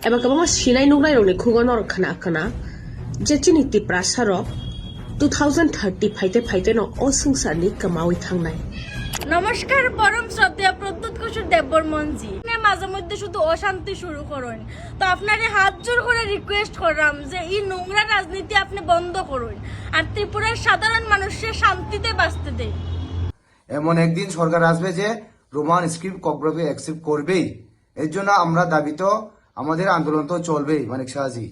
एबा गोबां सिनाय नुनाय रंनि खुगान और खाना खाना जेचिनि तिप्रासार 2030 फाइते फाइते न असंसारनि कमावै थांनाय। নমস্কার পরম শ্রদ্ধেয় প্রদ্যুৎ কিশোর দেববর্মনজি মাঝে মধ্যে শুধু অশান্তি শুরু করেন, তো আপনার হাত জোর করে রিকোয়েস্ট করলাম যে এই নোংরা রাজনীতি আপনি বন্ধ করুন আর ত্রিপুরার সাধারণ মানুষের শান্তিতে বাঁচতে দেন। এমন একদিন সরকার আসবে যে রোমান স্ক্রিপ্ট ককব্রবে অ্যাকসেপ্ট করবেই। এর জন্য আমরা দাবিত আমাদের আন্দোলন তো চলবেই মানিক Shahji.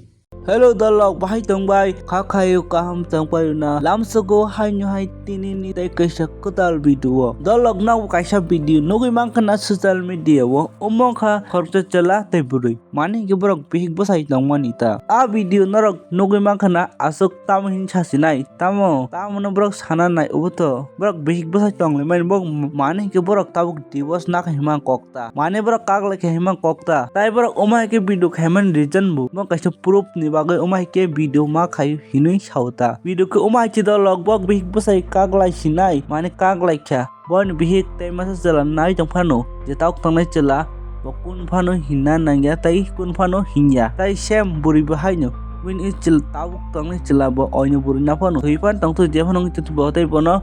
Hello dalok bahai tongbai khakhayu kaham tongbai na lamsago hanyu hai tinini tai kaisa kotal video dalok nau kaisa video nogui mangkana social media wo omongkha khorcha chala tai burui mani ge borok bihik bosai tongmani ta a video norok nogui mangkana asok tamhin sasinai tamo tamono borok sananai oboto borok bihik bosai tongle mai bok mani ge borok tabuk diwas na hima kokta mani borok kagle ke hima kokta tai borok omai ke video khaman reason bu mo kaisa proof ni bagai omai ke video ma khai hinui sauta video ke omai chi dalok bok bihik bosai kaglai sinai mani kaglai kha bon bihik tai masa jalan nai tongphano je tauk tangnai chela bokun phano hinna nangya tai kun phano hinya tai sem buri bahai no win is chil tauk tangnai chela bo oino buri na phano hipan tong tu je phano tu bo tai bono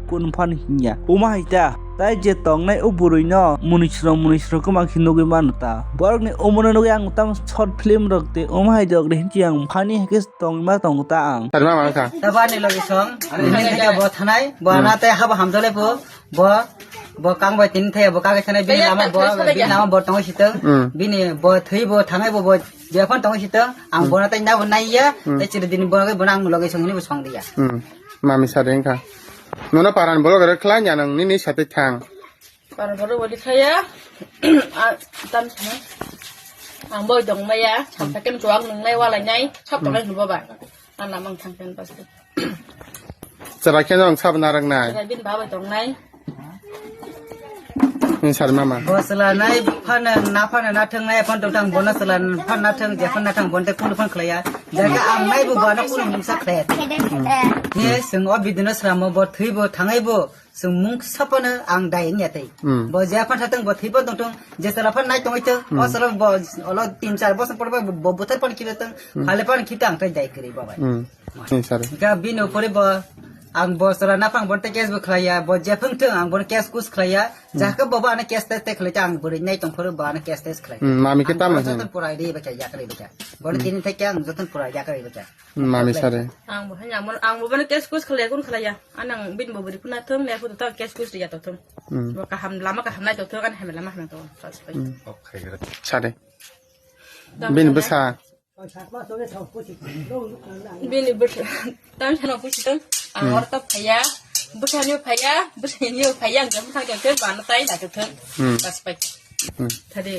kun phan hinya omai ta tai je tongnai u burui no munisro ko mak hinoge manuta borok ni omono no yang tam short film rokte omai jog de hinchi ang phani hekes tongma tongta ang তারমা মাংসা tabani logi song ini tega bo thanai bo na te haba hamdole bo kang bai tin the bo ka ke thanai bin nama bo tong siteng bini bo thui bo thangai bo je phon tong siteng ang bo na tai na bo nai ya te chir din bo ga bonang logi song ni bo song dia মামি সারেংখা ননা Parana বড় করে খেলা জানাং নি সাথে থাং Para baru wali saya tan sana ang boy dong maya sampai kan cuang nung nai wala nyai chop tong nai nu ba an namang thang kan pasti จะไปแค่น้องชอบนารังนาย sai bin ba ba tong nai นี่ชามามา bo sala nai phan na thang nai phan tong tang bo na sala phan na thang je phan na thang bon te kun phan khlaya jaga ang nai bo ba na kun mung sa khle ye sing o bidino sram bo thui bo thangai bo sing mung sapana ang dai nya tai bo je phan tang bo thui bo tong tong je sala phan nai tong ite o sala bo olo 3-4 bos por bo botar phan kile tang hale phan kitang tai dai kri ba นี่ชา ga bino pore bo ang bo sala na phang bon te kes bo khlaya bo je phang thang ang bon kes kus khlaya jaka bo ba na kes te khlaya ang buri nai tong pore ba na kes te khlaya มามีแค่ตามมา jotan purai de ba ya kri ba bon tin te kyang jotan purai ya kri ba มามีชาเร ang bo hanya mon ang bo ban kes kus khalaya kun khalaya anang bin bo beri puna thum le fu ta kes kus ya to thum bo ka ham lama ka ham nai to thum kan ham lama ham to sai ชาเรบินภาษา bini ber tam chana pusitang ang orta phaya busani phaya busani phaya ngam thang ke ban tai da ke thang taspai thade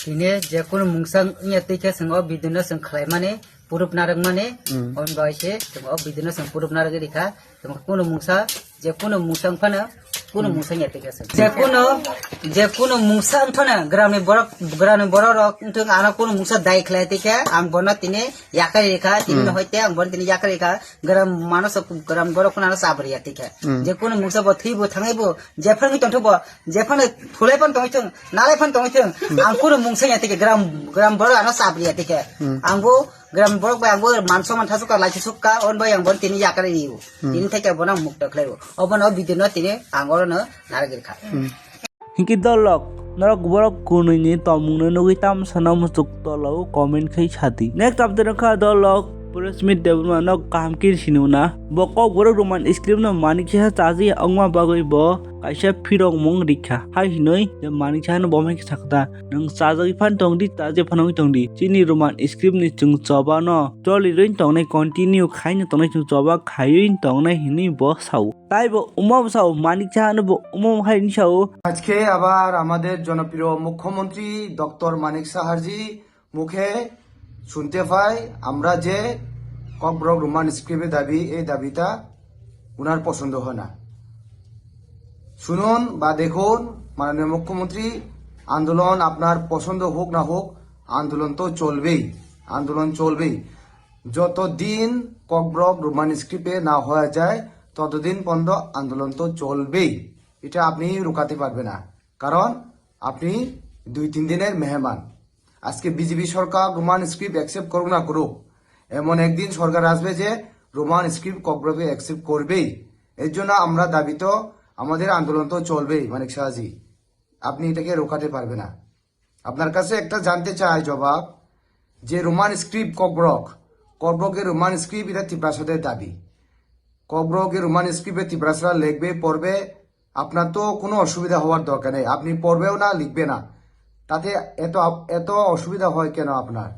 tine je kun mungsang nya te ke sing o bidino sing khlai mane purup narang mane on baise sing o bidino sing purup narang dikha sing kun mungsa je kun mungsang phana kun mungsang nya te ke sing je kun mungsang phana grame borok rok thung ana kun mungsa dai khlai te ke ang bona tine yakari rekha tine hoite ang bon tine yakari rekha gram manos gram borok kun ana sabri ya te ke je kun mungsa bo thui bo thangai bo je phang ki tong bo je phang thulai phan tong chung nalai phan tong chung ang kun mungsang nya te ke gram borok ana sabri ya te ke ang bo gram borok ba ang bo manso man thasuka lai thasuka on ba ang bon tine yakari riu tine theke bona mukta khlai obon o bidino tine ang or no naragir kha hinki dalok norok borok kunui ni tomung no tam sana musuk tolo comment khai chati next update kha dalok Smith Development no kam kir sinuna boko borok roman script no manik cha chaji angma bagoi bo kaisa phirok mong rikha hai hinoi je manik cha no bomai sakta nang chajagi phan tong di taje phanoi tong di chini roman script ni chung choba no toli rein tong nai continue khai no tong nai chung choba khaiin tong nai hini bo sau tai bo umma sau manik cha no bo umma hai ni sau আজকে আবার আমাদের জনপ্রিয় মুখ্যমন্ত্রী doctor মানিক সাহাজি মুখে শুনতে পাই আমরা যে Kokborok Roman স্ক্রিপ্টের দাবি এই দাবিটা উনার পছন্দ হয় না শুনুন বা দেখুন মাননীয় মুখ্যমন্ত্রী আন্দোলন আপনার পছন্দ হোক না হোক আন্দোলন তো চলবেই যতদিন ককব্রক রোমান স্ক্রিপ্টে না হয়ে যায় ততদিন পর্যন্ত আন্দোলন তো চলবেই এটা আপনি রুকাতে পারবে না কারণ আপনি 2-3 দিনের মেহমান আজকে বিজেপি সরকার রোমান স্ক্রিপ্ট অ্যাকসেপ্ট করুক না করুক, এমন একদিন সরকার আসবে যে রোমান স্ক্রিপ্ট ককব্রকে অ্যাকসেপ্ট করবেই। এর জন্য আমরা দাবিত, আমাদের আন্দোলন তো চলবেই। মানিক শাহজি, আপনি এটাকে রোকাতে পারবে না। আপনার কাছে একটা জানতে চাই জবাব, যে রোমান স্ক্রিপ্ট ককব্রকের রোমান স্ক্রিপ্ট এটা ত্রিপ্রাসাদের দাবি। ককব্রকের রোমান স্ক্রিপ্টে ত্রিপ্রাসারা লিখবে, পড়বে, আপনার তো কোনো অসুবিধা হওয়ার দরকার নেই। আপনি পড়বেও না, লিখবে না, তাতে এত অসুবিধা হয় কেন আপনার?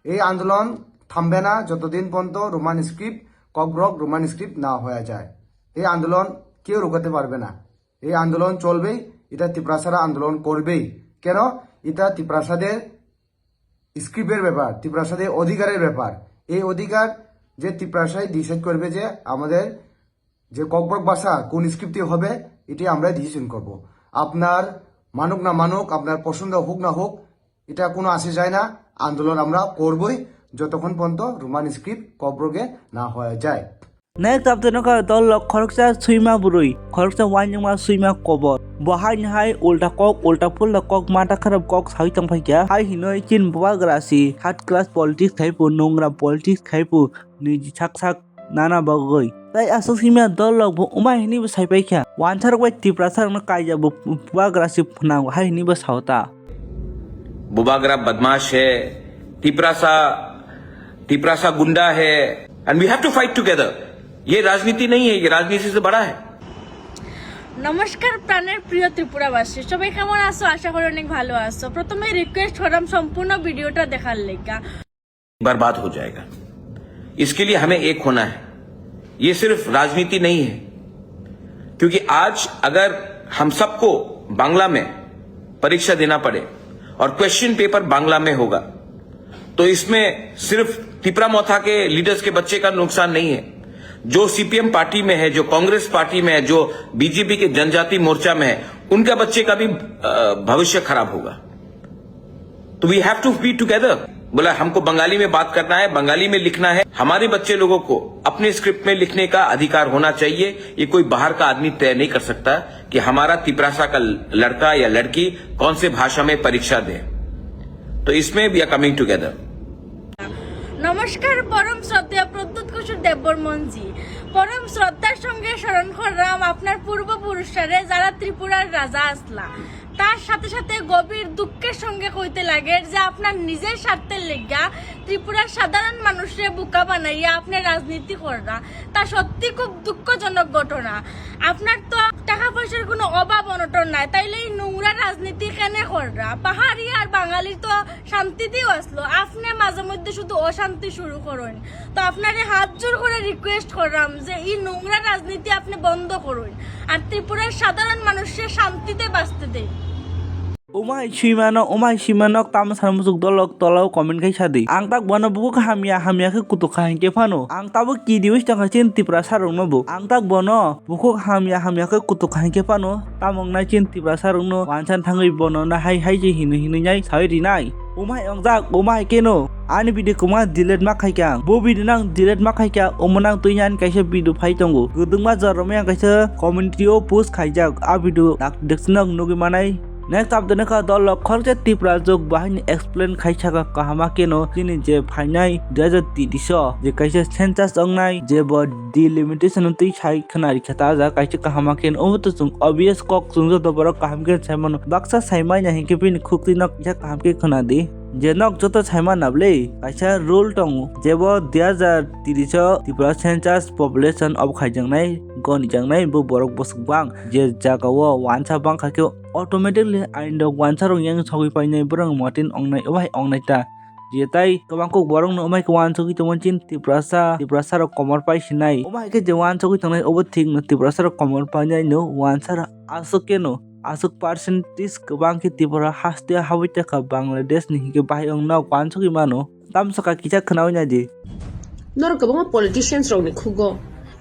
এই আন্দোলন থামবে না যতদিন পর্যন্ত Roman script Kokborok Roman script না হয়ে যায়। এই আন্দোলন কেউ রোকাতে পারবে না। এই আন্দোলন চলবেই, এটা ত্রিপ্রাসারা আন্দোলন করবেই। কেন? এটা ত্রিপ্রাসাদের স্ক্রিপ্টের ব্যাপার, ত্রিপ্রাসাদের অধিকারের ব্যাপার। এই অধিকার যে ত্রিপ্রাসায় ডিসাইড করবে যে আমাদের যে ককব্রক ভাষা কোন স্ক্রিপ্টে হবে, এটি আমরা ডিসিশন করব। আপনার মানুক না মানুক, আপনার পছন্দ হোক না হোক, এটা কোনো আসে যায় না। আন্দোলন আমরা করবই যতক্ষণ পর্যন্ত রোমান স্ক্রিপ্ট ককব্রকে না হয়ে যায়। Next up the noka dolok khoroksa suima burui khoroksa wanyama suima kobor bahai hai ulta pul kok mata kharap kok sai tang phai kya hai hinoi chin bwa grasi third class politics thaipu nongra politics thaipu niji sak nana bagoi tai aso sima dolok bo umai hini ba sai pai kya wanchar wai tiprasar na kai ja bwa grasi phna hai hini ba sauta Bubagra बदमाश है, तिपरासा गुंडा है, and we have to fight together. ये राजनीति नहीं है, ये राजनीति से बड़ा है। নমস্কার প্রাণের প্রিয় ত্রিপুরাবাসী, সবাই কেমন আছো? আশা করি অনেক ভালো আছো। প্রথমে রিকোয়েস্ট করলাম সম্পূর্ণ ভিডিওটা দেখার লেগা। बर्बाद हो जाएगा, इसके लिए हमें एक होना है। ये सिर्फ राजनीति नहीं है, क्योंकि आज अगर हम सबको बांग्ला में परीक्षा देना पड़े और क्वेश्चन पेपर बांग्ला में होगा, तो इसमें सिर्फ तिपरा मोथा के लीडर्स के बच्चे का नुकसान नहीं है। जो सीपीएम पार्टी में है, जो कांग्रेस पार्टी में है, जो बीजेपी के जनजाति मोर्चा में है, उनका बच्चे का भी भविष्य खराब होगा। तो we have to be together. बोला हमको बंगाली में बात करना है, बंगाली में लिखना है। हमारे बच्चे लोगों को अपने स्क्रिप्ट में लिखने का अधिकार होना चाहिए। ये कोई बाहर का आदमी तय नहीं कर सकता कि हमारा तिपरासा का लड़का या लड़की कौन से भाषा में परीक्षा दे। तो इसमें वी आर कमिंग टुगेदर। নমস্কার পরম শ্রদ্ধেয় প্রদ্যুৎ কিশোর দেববর্মনজি, পরম শ্রদ্ধার সঙ্গে স্মরণ করলাম আপনার পূর্বপুরুষরা যারা ত্রিপুরার রাজা আসলা। তার সাথে সাথে গভীর দুঃখের সঙ্গে কইতে লাগে যে আপনার নিজের স্বার্থের লেগা ত্রিপুরার সাধারণ মানুষের বোকা বানাইয়া আপনি রাজনীতি করা, তা সত্যি খুব দুঃখজনক ঘটনা। আপনার তো টাকা পয়সার কোনো অভাব অনটন নাই, তাইলে এই নোংরা রাজনীতি কেনে করা? পাহাড়ি আর বাঙালির তো শান্তিতেও আসলো, আপনি মাঝে মধ্যে শুধু অশান্তি শুরু করেন। তো আপনারে হাত জোর করে রিকোয়েস্ট করলাম যে এই নোংরা রাজনীতি আপনি বন্ধ করুন আর ত্রিপুরার সাধারণ মানুষের শান্তিতে বাঁচতে দেন। umai simanok tam sarmusuk dolok tolau komen kai sadi ang tak bono buku hamia ke kutuk kain ke pano ang tabu ki diwis tang chin tiprasa rong no bu ang tak bono buku hamia ke kutuk kain ke pano tamong na chin tiprasa rong no wanchan thangai bono na hai je hinu nyai sai rinai umai ongjak umai keno ani video kuma delete mak khai kyang bo video nang delete mak khai kya omonang tuinyan kaisa video phai tongo gudungma jarome ang kaisa community o post khaijak a video dak deksnang nugi manai Next up the neka dolok khorja tipra jok bahini explain khaisa ka kahama keno jini je phainai 2030 je kaisa census ongnai je bo delimitation tui sai khanari khata ja kaisa kahama ken omoto chung obvious kok chung jo doboro kaham ke saimon baksa saimai na hinke pin khukti nok ja kaham ke khana di je nok joto saima nable kaisa rule tong je bo 2030 tipra census population of khaijangnai goni jangnai bo borok bosuk bang je jagawo wancha bang khake automatically aindo wansarong yang sogi painai borong matin ongnai obai ongnai ta jetai kabangko borong no omai kwan sogi tomonchin tiprasa ro komor pai sinai omai ke jewan sogi tongnai obo thik no tiprasa ro komor painai no wansar asuk no asuk percentage kabang ke tipra hastia hawita ka bangladesh ni ke bai ong no kwan sogi mano tam saka kicha khnau nya di nor kabang politicians rong ni khugo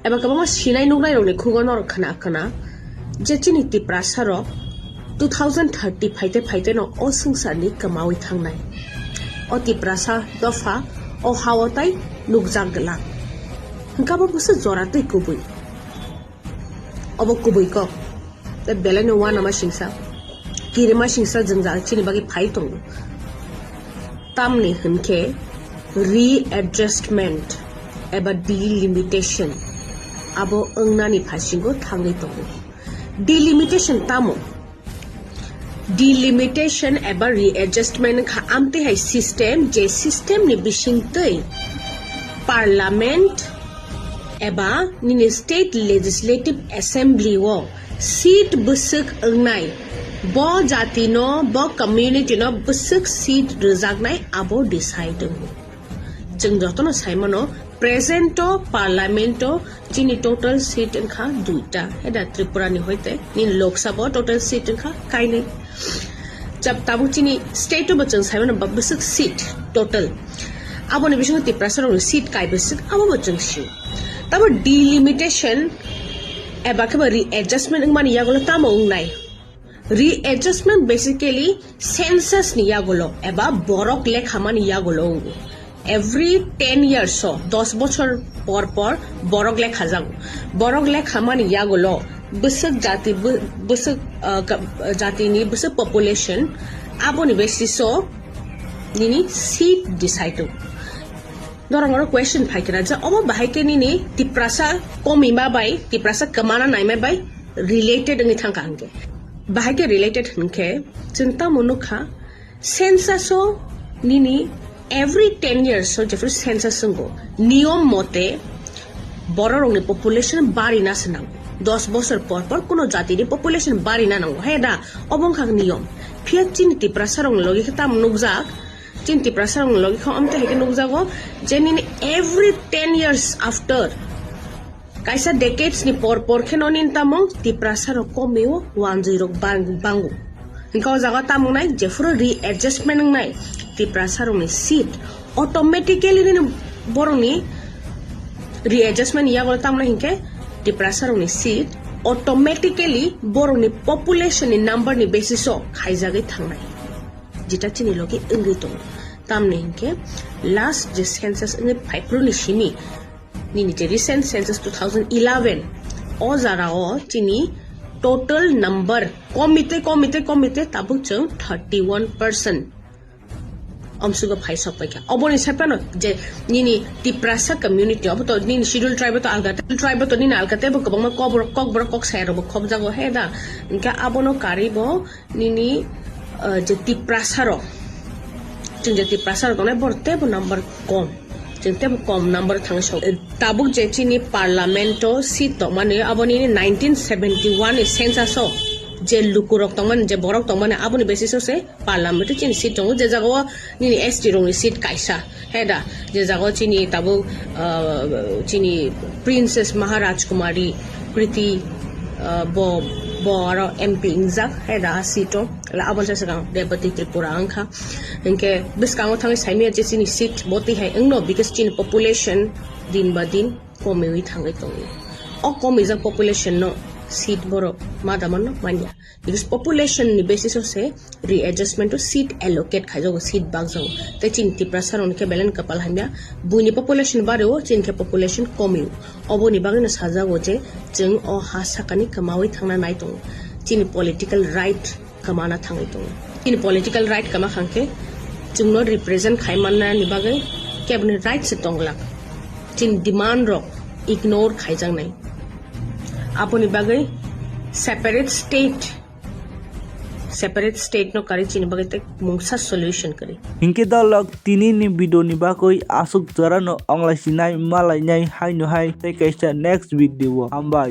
eba kabang sinai nugnai rong ni khugo nor khana je chini tiprasa ro 2030 फाइते न ओ संसारनि कमावै थांनाय ओ तिप्रासा दफा ओ हावताय नुकजागला हंकाबो बुसो जरातै कुबै अब कुबै को ते बेले न वा नमा सिंसा किरेमा सिंसा जंजा चिनि बागि फाइ दं tamni hunke readjustment eba delimitation abo engnani phasingo thangai tongo delimitation tamo delimitation eba readjustment kha amte hai system je system ni bisingtei parliament eba nini state legislative assembly wo seat busuk engnai bo jati no bo community no busuk seat rezagnai abo decide jeng jotono saimono presento parlamento chini total seat enkha duita eda tripura ni hoite nin lok sabha total seat enkha kainai jab tabu chini state bo jeng saimono busuk seat total abo ni bising ti pressure seat kai busuk abo bo jeng si tabu delimitation eba ke readjustment ngmani yagolo tamo ngai readjustment basically census ni yagolo eba borok lekhamani yagolo every 10 years so 10 bochor por borok lekha jago borok lekhamani yagolo busuk jati ni busuk population aboni basis so nini seat decide dorangor question phaikira ja obo bahaike nini tiprasa komima bai tiprasa kamana naime bai related ngi thangka hange bahaike related hanke cinta munukha census so nini every 10 years so jefru census sungo niyom mote bororongni population bari na sanang 10 বছর পর পর কোন জাতির population বাড়ি না নাও হেডা অবংখাক নিয়ম ফিয়া চিন্তি প্রাসারং লগি তাম নুকজাক চিন্তি প্রাসারং লগি আমতে হেকে নুকজাগো যেনিন every 10 years after kaisa decades ni por khenonin tamong ti prasaro komeo 10 bangu ingkau jaga tamong nai jefro readjustment nai ti prasaro ni seat automatically ni boroni readjustment ya gol tamna hinke ti prasaro ni seat automatically boroni population ni number ni basis o khaijagai thangnai jeta chini logi ingri to tamne hinke last je census ni phaipro ni shimi nini je recent census 2011 o jara o chini total number komite tabuk chung 31% amsuga phaisa paika oboni sapano je nini tiprasa community obo to nini scheduled tribe to algate tribe to nini algate bo kobama kok sairo bo khobjago heda inka abono karibo nini je tiprasa ro je tiprasa ro ne borte bo number kom number thangso tabuk je chini parlamento sito mane aboni 1971 census so je lukurok tongman je borok tongman aboni basis se parliament chini seat tong je jago ni ST rong seat kaisa heda je jago chini tabu chini princess maharaj kumari kriti bo aro MP injak heda sito la abon se sang deputy tripura angkha inke biskango thangi saimia je chini seat boti hai engno because chini population din ba din komewi thangai tongi o komi ja population no seat boro madaman manya because population ni basis se readjustment to seat allocate khajo seat bag jago te chin ti prasar onke belen kapal hamya buini population bareo chin ke population komi oboni bagina sajago je jeng o hasakani kamawi thangna nai tong chin political right kamana thangai tong chin political right kama khangke jungno represent khaimanna ni bagai cabinet right se tongla chin demand ro ignore khaijang nai aponi bagai separate state no kari chini bagai te mungsa solution kari Hingke dalok tini ni video ni bakoi asuk jarano angla sinai malai nyai hai no hai te kaisa next video ambai